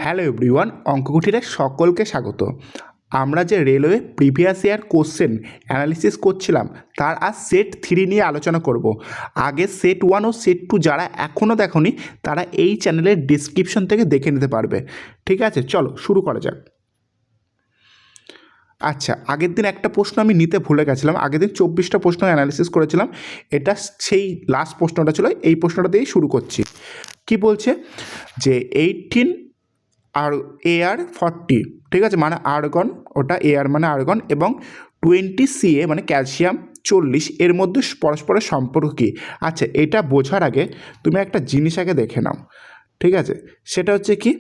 Hello everyone, অঙ্ককুঠিরে সকলকে স্বাগত। আমরা যে railway previous year question analysis করছিলাম তার আজ সেট 3 নিয়ে আলোচনা করব। আগে সেট 1 ও সেট 2 যারা এখনও দেখোনি তারা এই চ্যানেলের ডিসক্রিপশন থেকে দেখে নিতে পারবে। ঠিক আছে, চলো শুরু করা যাক। আচ্ছা, আগের দিন একটা প্রশ্ন আমি নিতে ভুলে গেছিলাম। আগের দিন 24টা প্রশ্ন অ্যানালিসিস করেছিলাম, এটা সেই লাস্ট প্রশ্নটা ছিল। এই প্রশ্নটা দিয়েই শুরু করছি। কি বলছে যে 18 আর AR40, ঠিক আছে, মানে আর্গন, ওটা AR মানে আর্গন, এবং 20 CA মানে ক্যালসিয়াম 40, এর মধ্যে পরস্পরের সম্পর্ক কী? আচ্ছা, এটা বোঝার আগে তুমি একটা জিনিস আগে দেখে নাও। ঠিক আছে, সেটা হচ্ছে কি,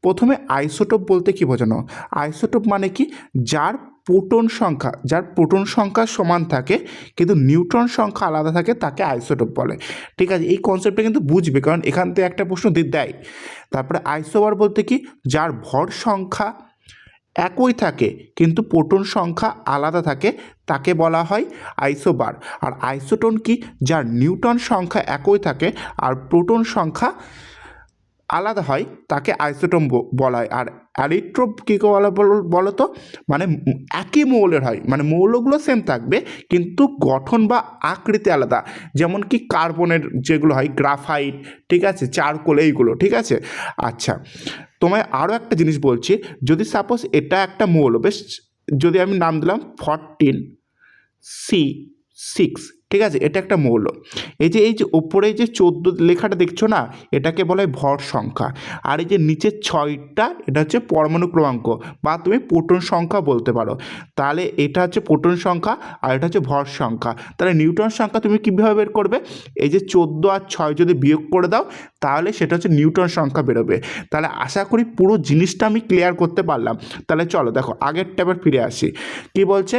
প্রথমে আইসোটোপ বলতে কি বোঝানো? আইসোটোপ মানে কি, যার প্রোটন সংখ্যা সমান থাকে কিন্তু নিউট্রন সংখ্যা আলাদা থাকে তাকে আইসোটোপ বলে। ঠিক আছে, এই কনসেপ্টটা কিন্তু বুঝবে, কারণ এখান থেকে একটা প্রশ্ন দেয়। তারপরে আইসোবার বলতে কি, যার ভর সংখ্যা একই থাকে কিন্তু প্রোটন সংখ্যা আলাদা থাকে তাকে বলা হয় আইসোবার। আর আইসোটোন কি, যার নিউট্রন সংখ্যা একই থাকে আর প্রোটন সংখ্যা আলাদা হয় তাকে আইসোটোপ বলা হয়। আর অ্যালিট্রোপ কী বলো তো, মানে একই মৌলের হয়, মানে মৌলগুলো সেম থাকবে কিন্তু গঠন বা আকৃতি আলাদা। যেমন কি কার্বনের যেগুলো হয়, গ্রাফাইট, ঠিক আছে, চারকোল, এইগুলো। ঠিক আছে, আচ্ছা, তোমায় আরও একটা জিনিস বলছি। যদি সাপোজ এটা একটা মৌল, বেশ, যদি আমি নাম দিলাম 14C6, ঠিক আছে, এটা একটা মৌল। এই যে ওপরে যে 14 লেখাটা দেখছো না, এটাকে বলা হয় ভর সংখ্যা। আর এই যে নিচের 6টা, এটা হচ্ছে পরমাণু ক্রমাঙ্ক, বা তুমি প্রোটন সংখ্যা বলতে পারো। তাহলে এটা হচ্ছে প্রোটন সংখ্যা আর এটা হচ্ছে ভর সংখ্যা। তাহলে নিউটন সংখ্যা তুমি কীভাবে বের করবে? এই যে 14 আর 6 যদি বিয়োগ করে দাও তাহলে সেটা হচ্ছে নিউটন সংখ্যা বেরোবে। তাহলে আশা করি পুরো জিনিসটা আমি ক্লিয়ার করতে পারলাম। তাহলে চলো দেখো আগের ট্যাবে ফিরে আসি। কি বলছে?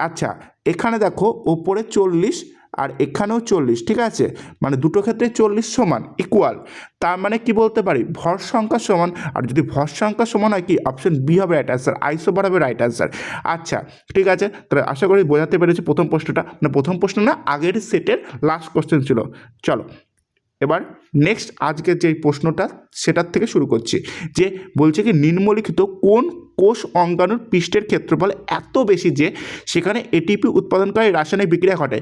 আচ্ছা, এখানে দেখো ওপরে 40 আর এখানেও 40, ঠিক আছে, মানে দুটো ক্ষেত্রে 40 সমান ইকুয়াল। তার মানে কি বলতে পারি, ভর সংখ্যা সমান। আর যদি ভর সংখ্যা সমান হয়, কি অপশন বি হবে রাইট অ্যান্সার, আইসোবার হবে রাইট অ্যান্সার। আচ্ছা, ঠিক আছে, তাহলে আশা করি বোঝাতে পেরেছি প্রথম প্রশ্নটা, মানে প্রথম প্রশ্ন না, আগের সেটের লাস্ট কোশ্চেন ছিল। চলো এবার নেক্সট আজকে যে প্রশ্নটা সেটার থেকে শুরু করছি। যে বলছে কি, নিম্নলিখিত কোন কোষ অঙ্গাণুর পৃষ্ঠের ক্ষেত্রফল এত বেশি যে সেখানে এটিপি উৎপাদনকারী রাসায়নিক বিক্রিয়া ঘটে?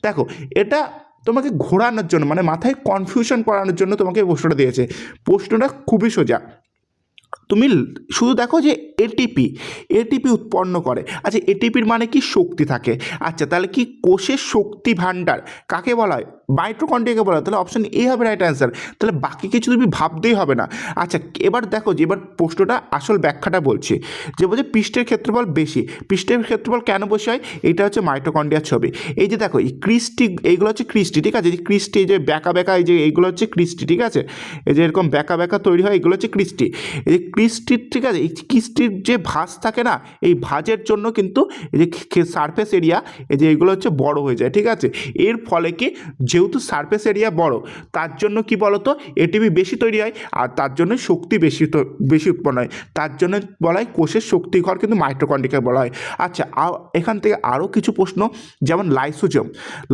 দেখো, এটা তোমাকে ঘোরানোর জন্য, মানে মাথায় কনফিউশন করানোর জন্য তোমাকে এই প্রশ্নটা দিয়েছে। প্রশ্নটা খুবই সোজা। তুমি শুধু দেখো যে এটিপি উৎপন্ন করে। আচ্ছা, এটিপির মানে কি, শক্তি থাকে। আচ্ছা, তাহলে কি কোষের শক্তি ভাণ্ডার কাকে বলা হয়? মাইটোকন্ড্রিয়াকে বলা হয়। তাহলে অপশন এ হবে রাইট অ্যান্সার। তাহলে বাকি কিছু তুমি ভাবতেই হবে না। আচ্ছা, এবার দেখো যে এবার প্রশ্নটা আসল ব্যাখ্যাটা বলছি। যে বলছে পৃষ্ঠের ক্ষেত্রফল বেশি, পৃষ্ঠের ক্ষেত্রফল কেন বেশি হয়? এটা হচ্ছে মাইটোকন্ড্রিয়ার ছবি। এই যে দেখো, এই ক্রিস্টি, এইগুলো হচ্ছে ক্রিস্টি, ঠিক আছে, এই যে ক্রিস্টি, এই যে ব্যাকা ব্যাকা, এই যে এইগুলো হচ্ছে ক্রিস্টি, ঠিক আছে, এই যে এরকম ব্যাকা ব্যাকা তৈরি হয়, এগুলো হচ্ছে ক্রিস্টি। এই যে ক্রিস্টির, ঠিক আছে, এই ক্রিস্টির যে ভাঁজ থাকে না, এই ভাঁজের জন্য কিন্তু এই যে সারফেস এরিয়া, এই যে এগুলো হচ্ছে বড় হয়ে যায়। ঠিক আছে, এর ফলে কি, যেহেতু সারফেস এরিয়া বড়, তার জন্য কি বলতো, এটিপি বেশি তৈরি হয়, আর তার জন্য শক্তি বেশি উৎপন্ন হয়। তার জন্য বলা হয় কোষের শক্তিঘর কিন্তু মাইটোকন্ড্রিয়াকে বলা হয়। আচ্ছা, এখান থেকে আরও কিছু প্রশ্ন, যেমন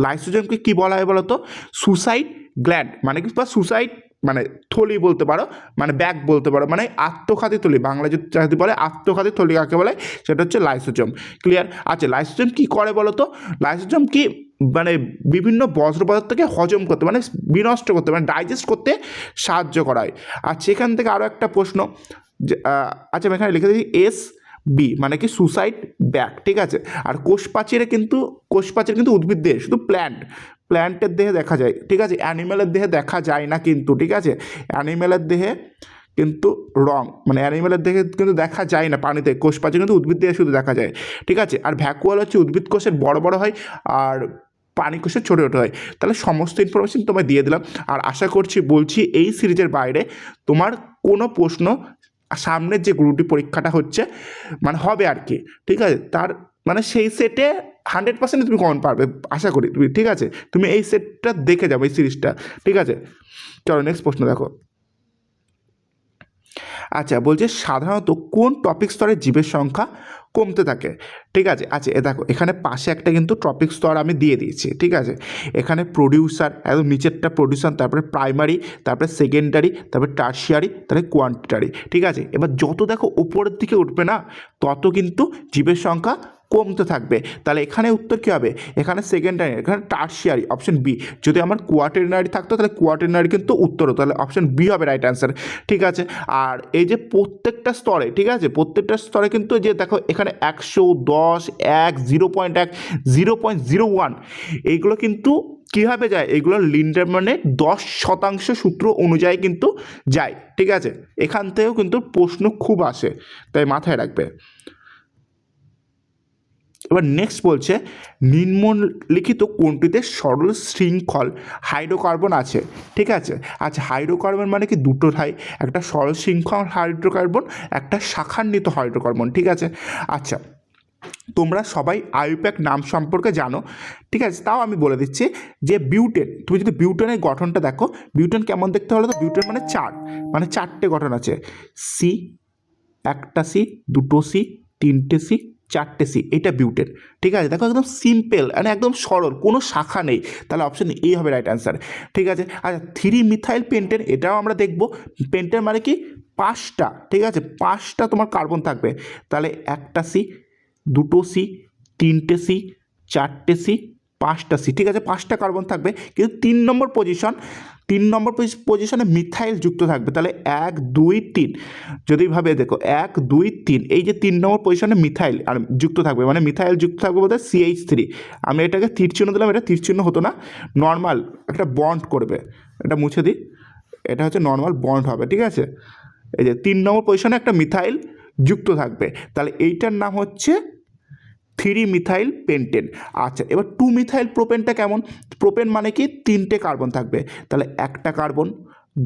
লাইসোজোমকে কি বলা হয় বলতো? সুসাইড গ্ল্যান্ড মানে কি, বা সুসাইড মানে থলি বলতে পারো, মানে ব্যাগ বলতে পারো, মানে আত্মঘাতী থলি, বাংলা যদি বলে আত্মঘাতী থলি কাকে বলে, সেটা হচ্ছে লাইসোজোম। ক্লিয়ার? আচ্ছা, লাইসোজোম কি করে বলো তো? লাইসোজোম কি, মানে বিভিন্ন বজ্র পদার্থকে হজম করতে, মানে বিনষ্ট করতে, মানে ডাইজেস্ট করতে সাহায্য করায়। আর সেখান থেকে আরও একটা প্রশ্ন, আচ্ছা আমি এখানে লিখে দিচ্ছি SB মানে কি, সুসাইড ব্যাগ। ঠিক আছে, আর কোষ প্রাচীর কিন্তু উদ্ভিদ দেহে, শুধু প্ল্যান্টের দেহে দেখা যায়। ঠিক আছে, অ্যানিম্যালের দেহে দেখা যায় না কিন্তু। ঠিক আছে, অ্যানিম্যালের দেহে কিন্তু মানে অ্যানিম্যালের দেহে কিন্তু দেখা যায় না পানিতে, কোষ প্রাচীর কিন্তু উদ্ভিদ দেহে শুধু দেখা যায়। ঠিক আছে, আর ভ্যাকুয়াল হচ্ছে উদ্ভিদ কোষের বড় বড় হয় আর পানি কোষের ছোটো ছোটো হয়। তাহলে সমস্ত ইনফরমেশন তোমায় দিয়ে দিলাম। আর আশা বলছি এই সিরিজের বাইরে তোমার কোনো প্রশ্ন সামনের যে গ্রুপ ডি পরীক্ষাটা হচ্ছে, মানে হবে আর কি, ঠিক আছে, তার মানে সেই সেটে 100% তুমি কমন পারবে আশা করি তুমি। ঠিক আছে, তুমি এই সেটটা দেখে যাবে, এই সিরিজটা। ঠিক আছে, চলো নেক্সট প্রশ্ন দেখো। আচ্ছা, বলছে সাধারণত কোন টপিক স্তরের জীবের সংখ্যা কমতে থাকে, ঠিক আছে। আচ্ছা দেখো এখানে পাশে একটা কিন্তু টপিক স্তর আমি দিয়ে দিয়েছি, ঠিক আছে। এখানে প্রডিউসার, একদম নিচেরটা প্রডিউসার, তারপরে প্রাইমারি, তারপরে সেকেন্ডারি, তারপরে টার্সিয়ারি, তারপরে কোয়ান্টিটারি, ঠিক আছে। এবার যত দেখো উপরের দিকে উঠবে না, তত কিন্তু জীবের সংখ্যা কমতে থাকবে। তাহলে এখানে উত্তর কী হবে? এখানে সেকেন্ডারি, এখানে টার্সিয়ারি, অপশন বি। যদি আমার কোয়াটারনারি থাকতো তাহলে কোয়াটারনারি কিন্তু উত্তর হতো, তাহলে অপশন বি হবে রাইট অ্যান্সার, ঠিক আছে। আর এই যে প্রত্যেকটা স্তরে, ঠিক আছে, প্রত্যেকটা স্তরে কিন্তু যে দেখো এখানে 100, 10, 1, 0.1, 0.01 এইগুলো কিন্তু কীভাবে যায়? এগুলো লিন্ডারম্যানের 10% সূত্র অনুযায়ী কিন্তু যায়, ঠিক আছে। এখান থেকেও কিন্তু প্রশ্ন খুব আসে, তাই মাথায় রাখবে। এবার নেক্সট বলছে নিম্নলিখিত কোনটিতে সরল শৃঙ্খল হাইড্রোকার্বন আছে, ঠিক আছে। আচ্ছা হাইড্রোকার্বন মানে কি? দুটো হয়, একটা সরল শৃঙ্খল হাইড্রোকার্বন, একটা শাখান্বিত হাইড্রোকার্বন, ঠিক আছে। আচ্ছা তোমরা সবাই আইউপ্যাক নাম সম্পর্কে জানো, ঠিক আছে, তাও আমি বলে দিচ্ছি যে বিউটেন, তুমি যদি বিউটেনের গঠনটা দেখো, বিউটেন কেমন দেখতে হলো? তো বিউটেন মানে মানে চারটে গঠন আছে, সি, একটা সি, দুটো সি, তিনটে সি, চারটে সি, এটা বিউটেন, ঠিক আছে। দেখো একদম সিম্পল, মানে একদম সরল, কোনো শাখা নেই, তাহলে অপশন এ হবে রাইট অ্যান্সার, ঠিক আছে। আচ্ছা 3 মিথাইল পেন্টেন, এটাও আমরা দেখব। পেন্টেন মানে কি? 5টা, ঠিক আছে, 5টা তোমার কার্বন থাকবে, তাহলে একটা সি, দুটো সি, তিনটে সি, চারটে সি, 5টা সি, ঠিক আছে, 5টা কার্বন থাকবে। কিন্তু 3 নম্বর পজিশনে মিথাইল যুক্ত থাকবে, তাহলে 1, 2, 3, যদি ভাবে দেখো 1, 2, 3, এই যে 3 নম্বর পজিশনে মিথাইল আর যুক্ত থাকবে, মানে মিথাইল যুক্ত থাকবে বলতে CH3। আমি এটাকে তীর চিহ্ন দিলাম, এটা তীর চিহ্ন হতো না, নর্মাল একটা বন্ড করবে, এটা মুছে দিই, এটা হচ্ছে নর্মাল বন্ড হবে, ঠিক আছে। এই যে 3 নম্বর পজিশনে একটা মিথাইল যুক্ত থাকবে, তাহলে এইটার নাম হচ্ছে 3 মিথাইল পেন্টেন। আচ্ছা এবার 2 মিথাইল প্রোপেনটা কেমন? প্রোপেন মানে কি? 3টে কার্বন থাকবে, তাহলে একটা কার্বন,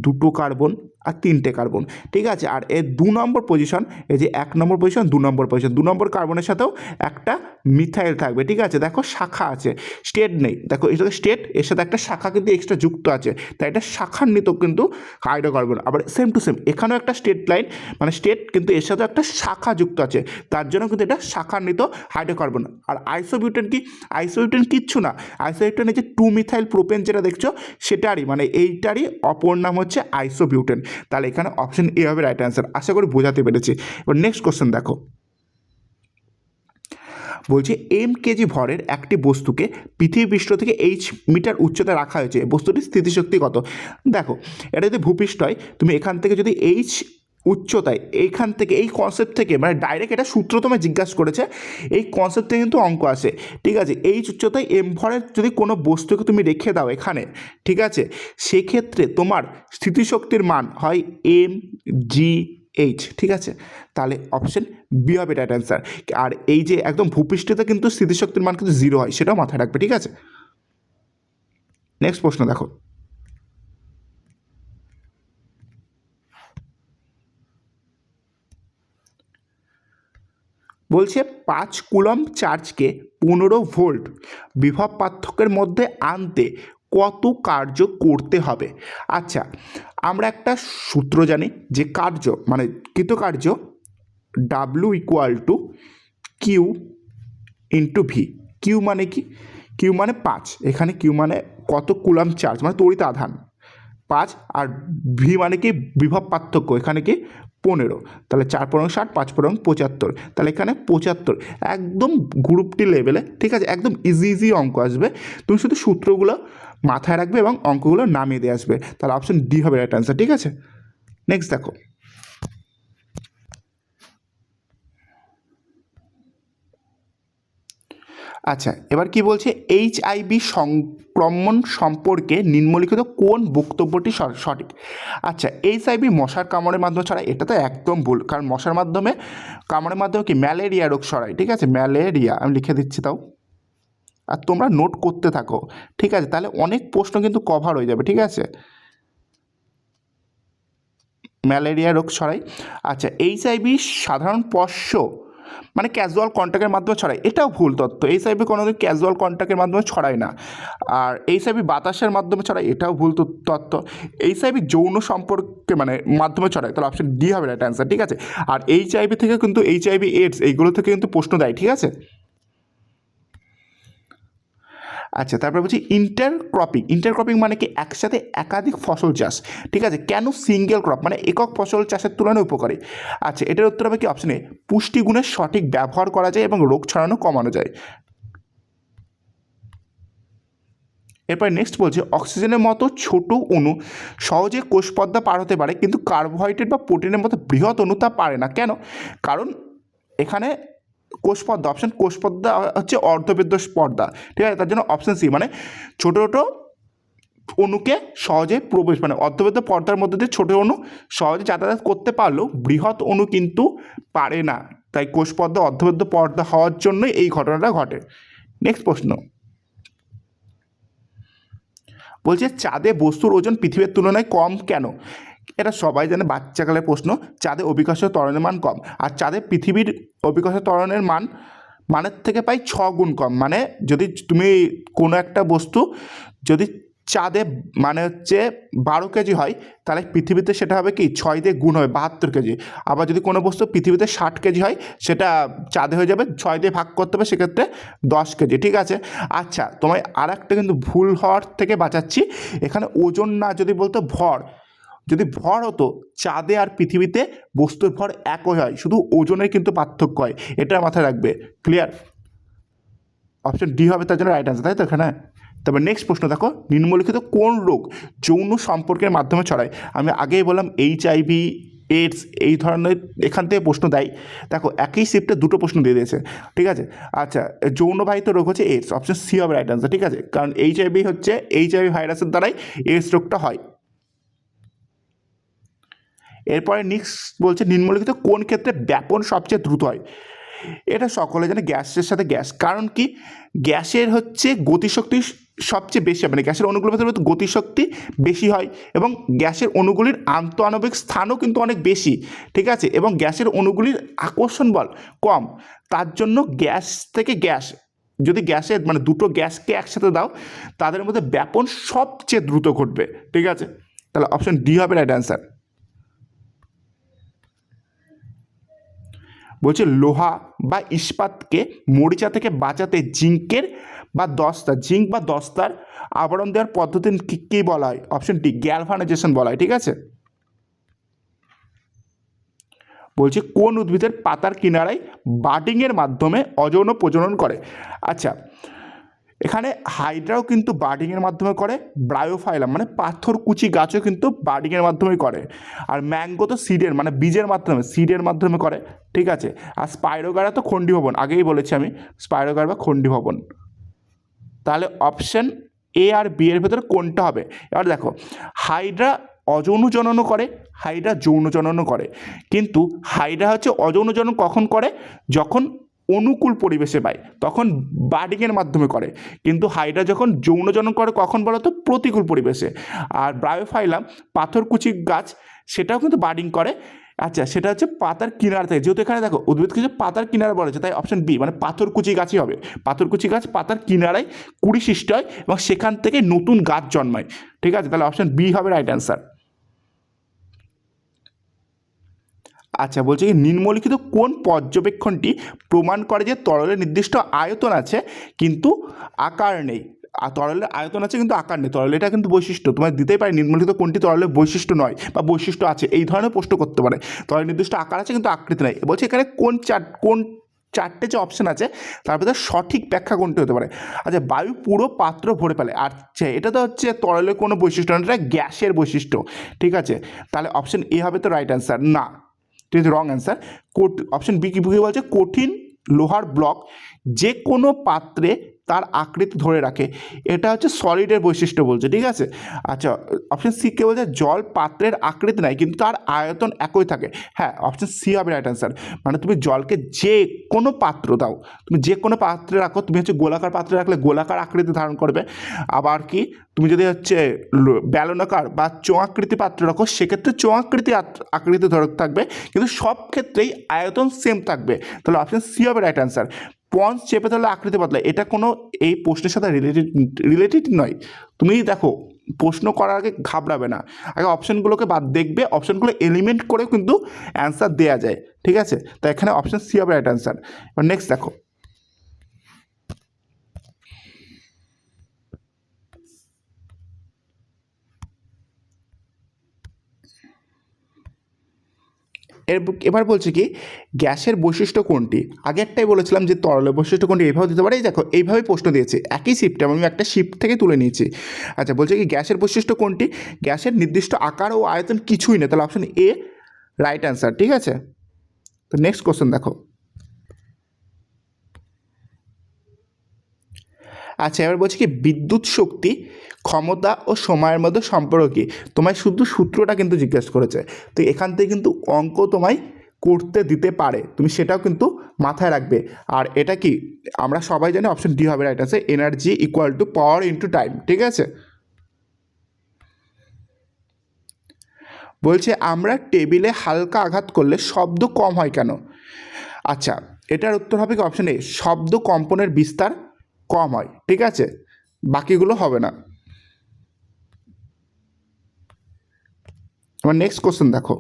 দুটো কার্বন আর 3টে কার্বন, ঠিক আছে। আর এর 2 নম্বর পজিশন, এই যে 1 নম্বর পজিশন, 2 নম্বর পজিশন, 2 নম্বর কার্বনের সাথেও একটা মিথাইল থাকবে, ঠিক আছে। দেখো শাখা আছে, স্টেট নেই, দেখো এর সাথে স্টেট, এর সাথে একটা শাখা কিন্তু এক্সট্রা যুক্ত আছে, তাই এটা শাখান্বিত কিন্তু হাইড্রোকার্বন। আবার সেম টু সেম এখানেও একটা স্টেট লাইন, মানে স্টেট, কিন্তু এর সাথে একটা শাখা যুক্ত আছে, তার জন্য কিন্তু এটা শাখান্বিত হাইড্রোকার্বন। আর আইসোবিউটেন কি? আইসোবিউটেন কিচ্ছু না, আইসোবিউটেন এই যে 2 মিথাইল প্রোপেন যেটা দেখছো সেটারই, মানে এইটারই অপর নাম হচ্ছে আইসোবিউটেন, তাহলে এখানে অপশন এ হবে রাইট অ্যান্সার। আশা করি বোঝাতে পেরেছি। এবার নেক্সট কোশ্চেন দেখো, বলছে কেজি ভরের একটি বস্তুকে পৃথিবী পৃষ্ঠ থেকে মিটার উচ্চতায় রাখা হয়েছে, বস্তুটির স্থিতিশক্তি কত? দেখো এটা যদি ভূপৃষ্ঠ হয়, তুমি এখান থেকে যদি উচ্চতায়, এইখান থেকে এই কনসেপ্ট থেকে, মানে ডাইরেক্ট এটা সূত্র তোমায় জিজ্ঞাসা করেছে, এই কনসেপ্ট থেকে কিন্তু অঙ্ক আসে, ঠিক আছে। উচ্চতায় ভরের যদি কোনো বস্তুকে তুমি রেখে দাও এখানে, ঠিক আছে, সেক্ষেত্রে তোমার স্থিতিশক্তির মান হয় mgh, ঠিক আছে, তাহলে অপশন বি হবে রাইট অ্যান্সার। আর এই যে একদম ভূপৃষ্ঠতে কিন্তু স্থিতিশক্তির মান কিন্তু 0 হয়, সেটাও মাথায় রাখবে, ঠিক আছে। নেক্সট প্রশ্ন দেখো, বলছে 5 কুলম চার্জকে 15 ভোল্ট বিভব পার্থক্যের মধ্যে আনতে কত কার্য করতে হবে? আচ্ছা আমরা একটা সূত্র জানি যে কার্য মানে কৃতকার্য W = Q × V। কিউ মানে কি? কিউ মানে 5, এখানে কিউ মানে কত কুলাম চার্জ, মানে তড়িৎ আধান 5, আর ভি মানে কি? বিভব পার্থক্য, এখানে কি? 15, তাহলে 4 × 60, 5 × 75, তাহলে এখানে 75, একদম গ্রুপটি লেভেলে, ঠিক আছে, একদম ইজি অঙ্ক আসবে, তুমি শুধু সূত্রগুলো মাথায় রাখবে এবং অঙ্কগুলো নামিয়ে দিয়ে আসবে, তাহলে অপশন ডি হবে রাইট অ্যান্সার, ঠিক আছে। নেক্সট দেখো, আচ্ছা এবার কি বলছে? HIV সংক্রমণ সম্পর্কে নিম্নলিখিত কোন বক্তব্যটি সঠিক? আচ্ছা HIV মশার কামড়ের মাধ্যমে ছড়ায়, এটা তো একদম ভুল, কারণ মশার কামড়ের মাধ্যমে কি? ম্যালেরিয়া রোগ ছড়ায়, ঠিক আছে, ম্যালেরিয়া, আমি লিখে দিচ্ছি তাও, আর তোমরা নোট করতে থাকো, ঠিক আছে, তাহলে অনেক প্রশ্ন কিন্তু কভার হয়ে যাবে, ঠিক আছে। ম্যালেরিয়া রোগ ছড়ায়। আচ্ছা HIV সাধারণ পোষ্য মানে ক্যাজুয়াল কন্ট্যাক্টের মাধ্যমে ছড়ায়, এটাও ভুল তথ্য। এইচআইভি কোনোদিন ক্যাজুয়াল কন্ট্যাক্টের মাধ্যমে ছড়ায় না। আর এইচআইভি বাতাসের মাধ্যমে ছড়ায়, এটাও ভুল তথ্য। এইচআইভি যৌন সম্পর্কে মানে মাধ্যমে ছড়ায়, তাহলে অপশন ডি হবে রাইট অ্যান্সার, ঠিক আছে। আর এইচআইভি থেকে কিন্তু এইচআইভি এইডস এইগুলো থেকে কিন্তু প্রশ্ন দেয়, ঠিক আছে। আচ্ছা, তারপরে বলছি ইন্টারক্রপিং মানে কি একসাথে একাধিক ফসল চাষ, ঠিক আছে। কেন সিঙ্গেল ক্রপ মানে একক ফসল চাষের তুলনায় উপকারী? আচ্ছা, এটার উত্তর হবে কি অপশনে পুষ্টিগুণের সঠিক ব্যবহার করা যায় এবং রোগ ছড়ানো কমানো যায়। এরপর নেক্সট বলছে অক্সিজেনের মতো ছোট অণু সহজে কোষপর্দা পার হতে পারে, কিন্তু কার্বোহাইড্রেট বা প্রোটিনের মতো বৃহৎ অণু তা পারে না। কেন? কারণ এখানে কোষপর্দা, অপশন কোষপর্দা হচ্ছে অর্ধবেদ্য পর্দা, ঠিক আছে। তার জন্য অপশন সি মানে ছোটো ছোটো অণুকে সহজে প্রবেশ মানে অর্ধবেদ্য পর্দার মধ্যে দিয়ে ছোটো অণু সহজে যাতায়াত করতে পারলেও বৃহৎ অণু কিন্তু পারে না। তাই কোষপর্দা অর্ধবেদ্য পর্দা হওয়ার জন্যই এই ঘটনাটা ঘটে। নেক্সট প্রশ্ন বলছে চাঁদে বস্তুর ওজন পৃথিবীর তুলনায় কম কেন? এটা সবাই জানে, বাচ্চাকালের প্রশ্ন। চাঁদে অভিকর্ষীয় ত্বরণের মান কম, আর চাঁদে পৃথিবীর অভিকর্ষীয় ত্বরণের মানের থেকে প্রায় 6 গুণ কম। মানে যদি তুমি কোনো একটা বস্তু যদি চাঁদে মানে হচ্ছে 12 কেজি হয়, তাহলে পৃথিবীতে সেটা হবে কি 6 দিয়ে গুণ হবে 72 কেজি। আবার যদি কোনো বস্তু পৃথিবীতে 60 কেজি হয়, সেটা চাঁদে হয়ে যাবে 6 দিয়ে ভাগ করতে হবে, সেক্ষেত্রে 10 কেজি, ঠিক আছে। আচ্ছা, তোমায় আর একটা কিন্তু ভুল হওয়ার থেকে বাঁচাচ্ছি। এখানে ওজন না, যদি বলতো ভর, যদি ভর হতো চাঁদে আর পৃথিবীতে বস্তুর ভর একই হয়, শুধু ওজনের কিন্তু পার্থক্য হয়, এটা মাথায় রাখবে। ক্লিয়ার? অপশন ডি হবে তার জন্য রাইট অ্যান্সার, তাই তো এখানে। তবে নেক্সট প্রশ্ন দেখো, নিম্নলিখিত কোন রোগ যৌন সম্পর্কের মাধ্যমে ছড়ায়? আমি আগেই বললাম এইচআইভি এইডস এই ধরনের এখান থেকে প্রশ্ন দেয়। দেখো একই শিফটে দুটো প্রশ্ন দিয়ে দিয়েছে, ঠিক আছে। আচ্ছা, যৌনবাহিত রোগ হচ্ছে এইডস, অপশন সি হবে রাইট অ্যান্সার, ঠিক আছে। কারণ এইচআইভি হচ্ছে এইচআইভি ভাইরাসের দ্বারাই এইডস রোগটা হয়। এরপরে নেক্সট বলছে নিম্নলিখিত কোন ক্ষেত্রে ব্যাপন সবচেয়ে দ্রুত হয়? এটা সকলে জানে, গ্যাসের সাথে গ্যাস। কারণ কি গ্যাসের হচ্ছে গতিশক্তি সবচেয়ে বেশি, মানে গ্যাসের অণুগুলোর ভেতরে গতিশক্তি বেশি হয়, এবং গ্যাসের অণুগুলির আন্তঃআণবিক স্থানও কিন্তু অনেক বেশি, ঠিক আছে। এবং গ্যাসের অণুগুলির আকর্ষণ বল কম। তার জন্য গ্যাস থেকে গ্যাস, যদি গ্যাসের মানে দুটো গ্যাসকে একসাথে দাও, তাদের মধ্যে ব্যাপন সবচেয়ে দ্রুত ঘটবে, ঠিক আছে। তাহলে অপশন ডি হবে রাইট অ্যান্সার। বলছে লোহা বা ইস্পাতকে মরিচা থেকে বাঁচাতে জিঙ্ক বা দস্তার আবরণ দেওয়ার পদ্ধতি কী বলা হয়? অপশন ডি গ্যালভানাইজেশন বলা হয়, ঠিক আছে। বলছে কোন উদ্ভিদের পাতার কিনারায় বাডিংয়ের মাধ্যমে অযৌন প্রজনন করে? আচ্ছা, এখানে হাইড্রাও কিন্তু বার্ডিংয়ের মাধ্যমে করে, ব্রায়োফাইলাম মানে পাথরকুচি গাছও কিন্তু বার্ডিংয়ের মাধ্যমেই করে, আর ম্যাঙ্গো তো সিডের মানে বীজের মাধ্যমে করে, ঠিক আছে। আর স্পাইরোগারা তো খণ্ডীভবন, আগেই বলেছি আমি, স্পাইরোগার বা খণ্ডীভবন। তাহলে অপশন এ আর বি এর ভেতরে কোনটা হবে? এবার দেখো, হাইড্রা অযৌন জননও করে, হাইড্রা যৌন জননও করে। কিন্তু হাইড্রা হচ্ছে অযৌন জনন কখন করে? যখন অনুকূল পরিবেশে পায়, তখন বার্ডিংয়ের মাধ্যমে করে। কিন্তু হাইড্রা যখন যৌন জনন করে কখন বলো তো? প্রতিকূল পরিবেশে। আর ব্রায়োফাইলাম পাথরকুচি গাছ, সেটাও কিন্তু বার্ডিং করে। আচ্ছা, সেটা হচ্ছে পাতার কিনারা থেকে, যেহেতু এখানে দেখো উদ্ভিদকে যে পাতার কিনারা বলেছে, তাই অপশন বি মানে পাথরকুচি গাছই হবে। পাথরকুচি গাছ পাতার কিনারায় কুড়ি সৃষ্টি হয় এবং সেখান থেকে নতুন গাছ জন্মায়, ঠিক আছে। তাহলে অপশন বি হবে রাইট অ্যান্সার। আচ্ছা, বলছে কি নিম্নলিখিত কোন পর্যবেক্ষণটি প্রমাণ করে যে তরলের নির্দিষ্ট আয়তন আছে কিন্তু আকার নেই? আর তরলের আয়তন আছে কিন্তু আকার নেই, তরল এটা কিন্তু বৈশিষ্ট্য, তোমার দিতেই পারে নিম্নলিখিত কোনটি তরলের বৈশিষ্ট্য নয় বা বৈশিষ্ট্য আছে, এই ধরনের প্রশ্ন করতে পারে। তরলের নির্দিষ্ট আকার আছে কিন্তু আকৃতি নেই। বলছে এখানে কোন চারটে যে অপশান আছে তার ভিতরে সঠিক ব্যাখ্যা কোনটি হতে পারে? আচ্ছা, বায়ু পুরো পাত্র ভরে ফেলে, আচ্ছা এটা তো হচ্ছে তরলের কোনো বৈশিষ্ট্য না, এটা গ্যাসের বৈশিষ্ট্য, ঠিক আছে। তাহলে অপশন এ হবে তো রাইট অ্যান্সার, না, ঠিক আছে, রং অ্যান্সার। অপশন বি কি বলছে কঠিন লোহার ব্লক যে কোনো পাত্রে তার আকৃতি ধরে রাখে, এটা হচ্ছে সলিডের বৈশিষ্ট্য বলছে, ঠিক আছে। আচ্ছা, অপশন সি কে বলছে জল পাত্রের আকৃতি নেয় কিন্তু তার আয়তন একই থাকে। হ্যাঁ, অপশন সি হবে রাইট অ্যান্সার। মানে তুমি জলকে যে কোনো পাত্র দাও, তুমি যে কোনো পাত্রে রাখো, তুমি হচ্ছে গোলাকার পাত্রে রাখলে গোলাকার আকৃতি ধারণ করবে, আবার কি তুমি যদি হচ্ছে বেলনাকার বা চোঙাকৃতি পাত্রে রাখো সেক্ষেত্রে চোঙাকৃতি আকৃতি ধরে থাকবে, কিন্তু সব ক্ষেত্রেই আয়তন সেম থাকবে। তাহলে অপশন সি হবে রাইট অ্যান্সার। স্পঞ্জ চেপে ধরলে আকৃতি বদলায়, এটা কোনো এই প্রশ্নের সাথে রিলেটেড নয়। তুমি দেখো প্রশ্ন করার আগে ঘাবড়াবে না, আগে অপশনগুলোকে বাদ দেখবে, অপশনগুলো এলিমেন্ট করেও কিন্তু অ্যান্সার দেওয়া যায়, ঠিক আছে। তো এখানে অপশন সি হবে রাইট অ্যান্সার। এবার নেক্সট দেখো, এবার বলছে কি গ্যাসের বৈশিষ্ট্য কোনটি। আগেরটাই বলেছিলাম যে তরলের বৈশিষ্ট্য কোনটি, এইভাবে দিতে পারে। এই দেখো এইভাবেই প্রশ্ন দিয়েছে, একই শিফটে আমি একটা শিফট থেকে তুলে নিয়েছি। আচ্ছা, বলছে কি গ্যাসের বৈশিষ্ট্য কোনটি, গ্যাসের নির্দিষ্ট আকার ও আয়তন কিছুই নেই, তাহলে অপশন এ রাইট অ্যান্সার, ঠিক আছে। তো নেক্সট কোশ্চেন দেখো। আচ্ছা, এবার বলছি কি বিদ্যুৎ শক্তি, ক্ষমতা ও সময়ের মধ্যে সম্পর্ক কী। তোমায় শুধু সূত্রটা কিন্তু জিজ্ঞেস করেছে, তো এখান থেকে কিন্তু অঙ্ক তোমায় করতে দিতে পারে, তুমি সেটাও কিন্তু মাথায় রাখবে। আর এটা কি আমরা সবাই জানি অপশন ডি হবে রাইট আছে, energy equal to power into time, ঠিক আছে। বলছে আমরা টেবিলে হালকা আঘাত করলে শব্দ কম হয় কেন। আচ্ছা, এটার উত্তর হবে কি অপশন এ, শব্দ কম্পনের বিস্তার কম হয়, ঠিক আছে, বাকিগুলো হবে না। আমার নেক্সট কোশ্চেন দেখো।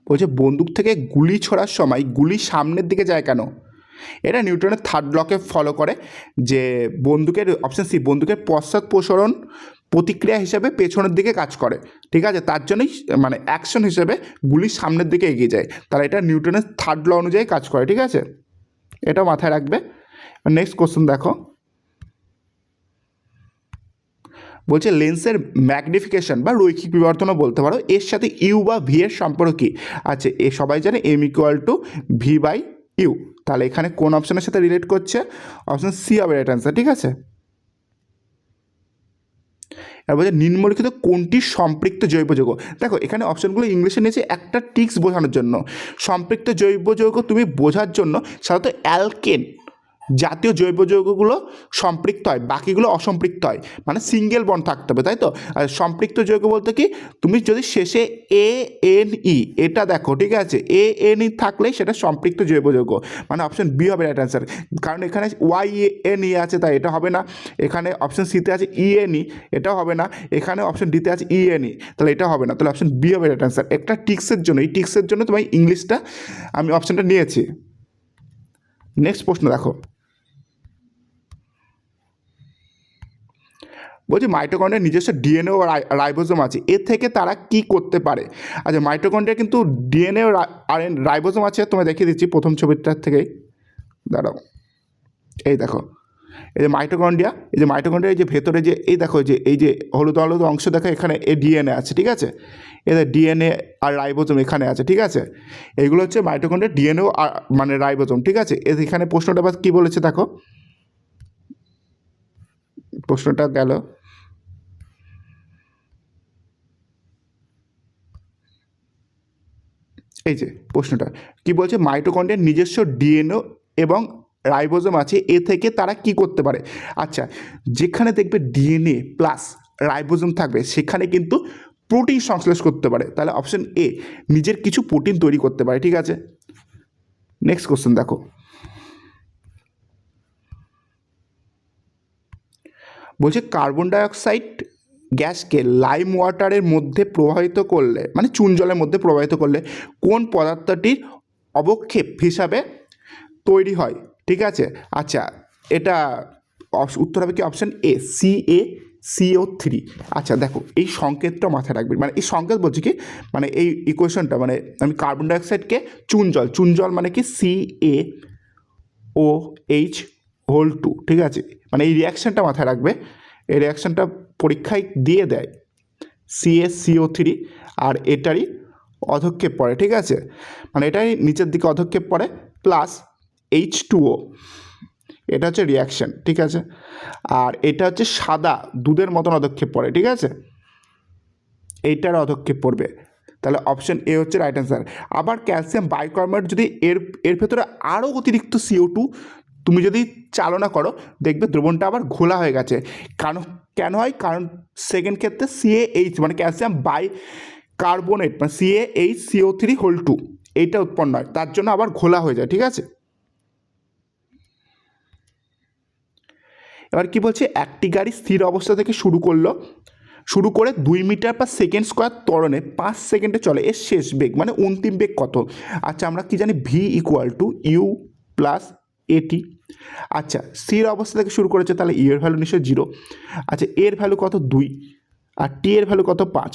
বলছে বন্দুক থেকে গুলি ছোড়ার সময় গুলি সামনের দিকে যায় কেন। এটা নিউটনের থার্ড লকে ফলো করে, যে বন্দুকের অপশন সি বন্দুকের পশ্চাৎ প্রতিক্রিয়া হিসেবে পেছনের দিকে কাজ করে, ঠিক আছে, তার জন্যই মানে অ্যাকশন হিসেবে গুলি সামনের দিকে এগিয়ে যায়, তাহলে এটা নিউটনের থার্ড ল অনুযায়ী কাজ করে, ঠিক আছে, এটা মাথায় রাখবে। নেক্সট কোশ্চেন দেখো। বলছে লেন্সের ম্যাগনিফিকেশন বা রৈখিক বিবর্তনও বলতে পারো, এর সাথে ইউ বা ভি এর সম্পর্ক কী। আচ্ছা, এ সবাই জানে M equal to V by U, তাহলে এখানে কোন অপশনের সাথে রিলেট করছে, অপশন সি হবে রাইট অ্যান্সার, ঠিক আছে। এবার বলছে নিম্নলিখিত কোনটি সম্পৃক্ত জৈব যৌগ। দেখো এখানে অপশনগুলো ইংলিশে নিয়েছে একটা টিক্স বোঝানোর জন্য। সম্পৃক্ত জৈব যৌগ তুমি বোঝার জন্য সাধারণত অ্যালকেন জাতীয় জৈব যৌগগুলো সম্পৃক্ত হয়, বাকিগুলো অসম্পৃক্ত হয়, মানে সিঙ্গেল বন্ড থাকতে হবে, তাই তো। আর সম্পৃক্ত যৌগ বলতে কি, তুমি যদি শেষে এ এন ই এটা দেখো, ঠিক আছে, এ এন ই থাকলেই সেটা সম্পৃক্ত জৈব যৌগ, মানে অপশন বি হবে রাইট অ্যান্সার। কারণ এখানে ওয়াই এন ই আছে তাই এটা হবে না, এখানে অপশন সিতে আছে ই এন ই, এটাও হবে না, এখানে অপশন ডিতে আছে ই এন ই, তাহলে এটা হবে না, তাহলে অপশন বি হবে রাইট অ্যান্সার। একটা টিক্সের জন্য, এই টিক্সের জন্য তোমার ইংলিশটা আমি অপশনটা নিয়েছি। নেক্সট প্রশ্ন দেখো। বলছি মাইটোকন্ড্রিয়ার নিজস্ব ডিএনএ ও রাইবোজোম আছে, এর থেকে তারা কি করতে পারে। আচ্ছা, মাইটোকন্ড্রিয়া কিন্তু ডিএনএ ও রাইবোজোম আছে, তোমায় দেখিয়ে দিচ্ছি প্রথম ছবিটার থেকেই, দাঁড়াও, এই দেখো, এই যে মাইটোকন্ড্রিয়া, এই যে মাইটোকন্ড্রিয়া, এই যে ভেতরে যে এই দেখো যে এই যে হলুদ হলুদ অংশ দেখো, এখানে এই ডিএনএ আছে, ঠিক আছে, এদের ডিএনএ আর রাইবোজোম এখানে আছে, ঠিক আছে, এইগুলো হচ্ছে মাইটোকন্ড্রিয়া ডিএনএ মানে রাইবোজোম, ঠিক আছে। এখানে প্রশ্নটা বাস কী বলেছে দেখো, প্রশ্নটা গেল, এই যে প্রশ্নটা কি বলছে, মাইটোকন্ড্রিয়ার নিজস্ব ডিএনএ এবং রাইবোজোম আছে, এ থেকে তারা কি করতে পারে। আচ্ছা, যেখানে দেখবে ডিএনএ প্লাস রাইবোজোম থাকবে সেখানে কিন্তু প্রোটিন সংশ্লেষ করতে পারে, তাহলে অপশন এ নিজের কিছু প্রোটিন তৈরি করতে পারে, ঠিক আছে। নেক্সট কোশ্চেন দেখো। বলছে কার্বন ডাইঅক্সাইড গ্যাসকে লাইম ওয়াটারের মধ্যে প্রবাহিত করলে, মানে চুন জলের মধ্যে প্রবাহিত করলে কোন পদার্থটির অবক্ষেপ হিসাবে তৈরি হয়, ঠিক আছে। আচ্ছা, এটা উত্তর হবে কি অপশান এ CaCO3। আচ্ছা দেখো এই সংকেতটা মাথায় রাখবে, মানে এই সংকেত বলছি কি, মানে এই ইকুয়েশনটা, মানে আমি কার্বন ডাইঅক্সাইডকে চুন জল মানে কি CaOH2, ঠিক আছে, মানে এই রিয়াকশানটা মাথায় রাখবে, এই রিয়াকশানটা পরীক্ষায় দিয়ে দেয় CaCO3, আর এটারই অধক্ষেপ পড়ে, ঠিক আছে, মানে এটাই নিচের দিকে অধক্ষেপ পড়ে, প্লাস H2O, এটা হচ্ছে রিয়াকশান, ঠিক আছে। আর এটা হচ্ছে সাদা দুধের মতন অধক্ষেপ পড়ে, ঠিক আছে, এইটার অধক্ষেপ পড়বে। তাহলে অপশন এ হচ্ছে রাইট অ্যান্সার। আবার ক্যালসিয়াম বাইকার্বনেট যদি এর ভেতরে আরও অতিরিক্ত CO2 তুমি যদি চালনা করো, দেখবে দ্রবণটা আবার ঘোলা হয়ে গেছে। কেন হয়? কারণ সেকেন্ড ক্ষেত্রে CaH মানে ক্যালসিয়াম বাইকার্বনেট মানে CaHCO3 এইটা উৎপন্ন হয়, তার জন্য আবার ঘোলা হয়ে যায়, ঠিক আছে। এবার কি বলছে, একটি গাড়ি স্থির অবস্থা থেকে শুরু করে 2 মিটার পার সেকেন্ড স্কোয়ার ত্বরণে 5 সেকেন্ডে চলে, এর শেষ বেগ মানে অন্তিম বেগ কত? আচ্ছা, আমরা কি জানি V = U + AT। আচ্ছা, স্থির অবস্থা থেকে শুরু করেছে, তাহলে U এর ভ্যালু নিশ্চয়ই 0। আচ্ছা, এর ভ্যালু কত? 2, আর T এর ভ্যালু কত? 5,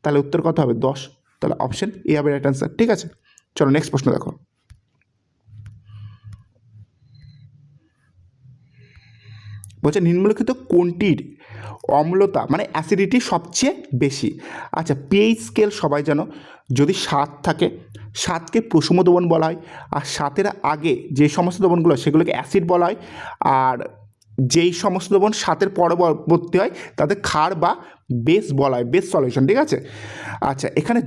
তাহলে উত্তর কত হবে? 10। তাহলে অপশন এ হবে রাইট অ্যান্সার, ঠিক আছে। চলো নেক্সট প্রশ্ন দেখো। বলছে নিম্নলিখিত কোনটির অম্লতা মানে অ্যাসিডিটি সবচেয়ে বেশি? আচ্ছা, pH স্কেল সবাই জানো, যদি 7 থাকে 7কে প্রশম দ্রবণ বলা হয়, আর 7-এর আগে যে সমস্ত দ্রবণগুলো সেগুলোকে অ্যাসিড বলা হয়, আর যেই সমস্ত দ্রবণ 7-এর পরবর্তী হয় তাদের ক্ষার বা বেস বলা হয়, বেস সলিউশন, ঠিক আছে। আচ্ছা, এখানে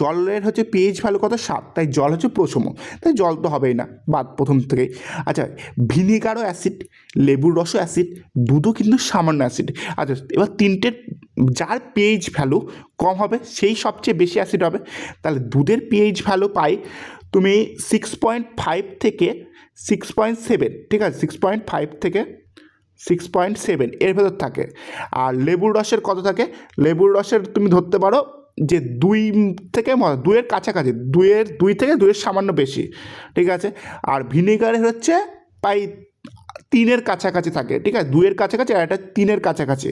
জলের হচ্ছে pH ভ্যালু কত? 7, তাই জল হচ্ছে প্রশম, তাই জল তো হবেই না, বাদ প্রথম থেকেই। আচ্ছা, ভিনিগারও অ্যাসিড, লেবুর রসও অ্যাসিড, দুধও কিন্তু সামান্য অ্যাসিড। আচ্ছা, এবার তিনটের যার pH ভ্যালু কম হবে সেই সবচেয়ে বেশি অ্যাসিড হবে। তাহলে দুধের pH ভ্যালু পাই তুমি 6.5 থেকে 6.7, ঠিক আছে, 6.5 থেকে 6.7 এর ভেতর থাকে। আর লেবুর রসের কত থাকে? লেবুর রসের তুমি ধরতে পারো যে 2 থেকে 2-এর কাছাকাছি, 2 থেকে 2-এর সামান্য বেশি, ঠিক আছে। আর ভিনেগারের হচ্ছে প্রায় 3-এর কাছাকাছি থাকে, ঠিক আছে, 2-এর কাছাকাছি, আর এটা 3-এর কাছাকাছি।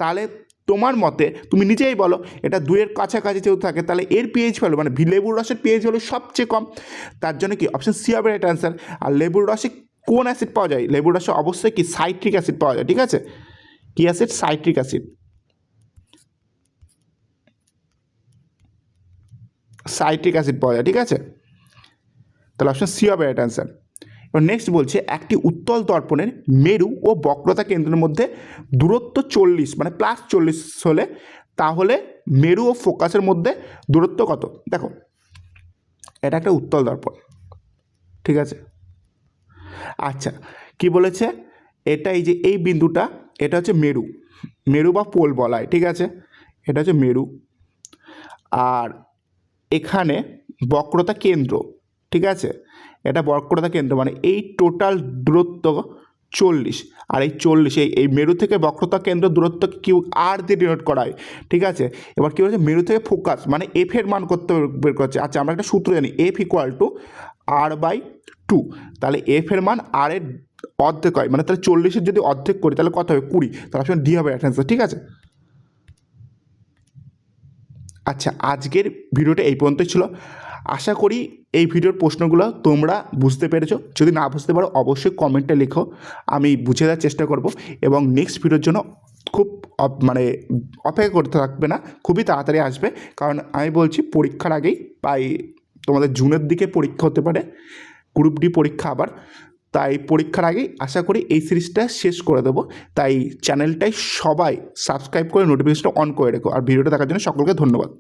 তাহলে তোমার মতে তুমি নিজেই বলো, এটা 2-এর কাছাকাছি যেহেতু থাকে, তাহলে এর pH ভ্যালু মানে লেবুর রসের pH ভ্যালু সবচেয়ে কম, তার জন্য কি অপশন সি হবে রাইট অ্যান্সার। আর লেবুর রসে কোন অ্যাসিড পাওয়া যায়? লেবুর রসে অবশ্যই কি সাইট্রিক অ্যাসিড পাওয়া যায়, ঠিক আছে। কি acid? Citric acid, citric acid পাওয়া যায়, ঠিক আছে। তাহলে অপশন সি হবে রাইট অ্যান্সার। এবার নেক্সট বলছে, একটি উত্তল দর্পণের মেরু ও বক্রতা কেন্দ্রের মধ্যে দূরত্ব 40 মানে +40 হলে, তাহলে মেরু ও ফোকাসের মধ্যে দূরত্ব কত? দেখো, এটা একটা উত্তল দর্পণ, ঠিক আছে। আচ্ছা, কি বলেছে, এটা এই যে এই বিন্দুটা, এটা হচ্ছে মেরু বা পোল বলা হয়, ঠিক আছে, এটা হচ্ছে মেরু। আর এখানে বক্রতা কেন্দ্র, ঠিক আছে, এটা বক্রতা কেন্দ্র, মানে এই টোটাল দূরত্ব 40, আর এই 40 এই মেরু থেকে বক্রতা কেন্দ্র দূরত্ব কিউ আর দিয়ে ডিনোট করা হয়, ঠিক আছে। এবার কী বলছে, মেরু থেকে ফোকাস মানে এফ এর মান করতে বের করছে। আচ্ছা, আমরা একটা সূত্র জানি, F = R/2, তাহলে এফ এর মান আর এর অর্ধেক হয়, মানে তাহলে 40-এর যদি অর্ধেক করি তাহলে কত হবে? 20, তাহলে অপশন ডি হবে অ্যান্সার, ঠিক আছে। আচ্ছা, আজকের ভিডিওটা এই পর্যন্তই ছিল। আশা করি এই ভিডিওর প্রশ্নগুলো তোমরা বুঝতে পেরেছো। যদি না বুঝতে পারো অবশ্যই কমেন্টে লেখো, আমি বুঝে দেওয়ার চেষ্টা করব। এবং নেক্সট ভিডিওর জন্য খুব মানে অপেক্ষা করতে থাকবে না, খুবই তাড়াতাড়ি আসবে, কারণ আমি বলছি পরীক্ষার আগেই, প্রায় তোমাদের জুনের দিকে পরীক্ষা হতে পারে, গ্রুপ ডি পরীক্ষা আবার, তাই পরীক্ষার আগেই আশা করি এই সিরিজটা শেষ করে দেবো। তাই চ্যানেলটাই সবাই সাবস্ক্রাইব করে নোটিফিকেশনটা অন করে রেখো। আর ভিডিওটা দেখার জন্য সকলকে ধন্যবাদ।